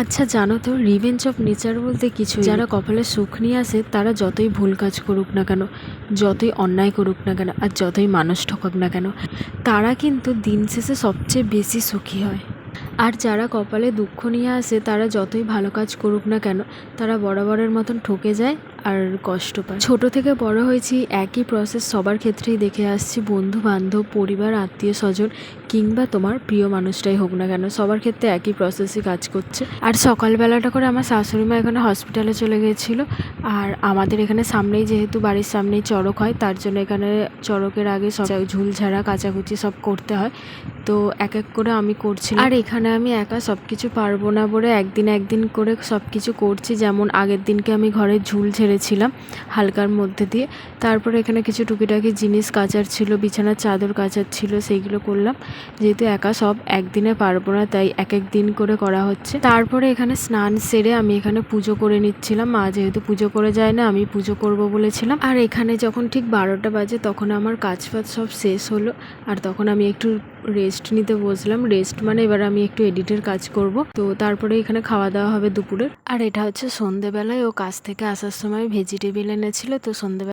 আচ্ছা জানো তো, রিভেঞ্জ অফ নেচার বলতে কিছু, যারা কপালে সুখ নিয়ে আসে তারা যতই ভুল কাজ করুক না কেন, যতই অন্যায় করুক না কেন, আর যতই মানুষ ঠকাক না কেন, তারা কিন্তু দিন শেষে সবচেয়ে বেশি সুখী হয়। আর যারা কপালে দুঃখ নিয়ে আসে তারা যতই ভালো কাজ করুক না কেন, তারা বরাবরের মতন ঠকে যায় আর কষ্ট পায়। ছোট থেকে বড় হয়েছি, একই প্রসেস সবার ক্ষেত্রেই দেখে আসছি। বন্ধু বান্ধব, পরিবার, আত্মীয় স্বজন কিংবা তোমার প্রিয় মানুষটাই হোক না কেন, সবার ক্ষেত্রে একই প্রসেসই কাজ করছে। আর সকালবেলাটা করে আমার শাশুড়ি মা এখানে হসপিটালে চলে গিয়েছিলো। আর আমাদের এখানে সামনেই, যেহেতু বাড়ির সামনেই চড়ক হয়, তার জন্য এখানে চড়কের আগে সব ঝুল ঝাড়া কাচাকুচি সব করতে হয়। তো এক এক করে আমি করছিলাম। আর এখানে আমি একা সব কিছু পারবো না বলে একদিন একদিন করে সব কিছু করছি। যেমন আগের দিনকে আমি ঘরে ঝুল ঝেড়েছিলাম হালকার মধ্যে দিয়ে। তারপরে এখানে কিছু টুকিটাকি জিনিস কাচার ছিল, বিছানার চাদর কাচার ছিল, সেইগুলো করলাম। যেহেতু একা সব একদিনে পারবো না, তাই এক এক দিন করে করা হচ্ছে। তারপরে এখানে স্নান সেরে আমি এখানে পুজো করে নিচ্ছিলাম। মা যেহেতু পুজো করে যায় না, আমি পুজো করব বলেছিলাম। আর এখানে যখন ঠিক 12টা বাজে তখন আমার কাজ ফাজ সব শেষ হলো। আর তখন আমি একটু রেস্ট নিতে বসলাম। রেস্ট মানে এবার আমি একটু এডিটের কাজ করব। তো তারপরে এখানে খাওয়া দাওয়া হবে দুপুরের। আর এটা হচ্ছে সন্ধেবেলায় ও কাজ থেকে আসার সময় ভেজিটেবিল এনেছিল। তো সন্ধেবেলা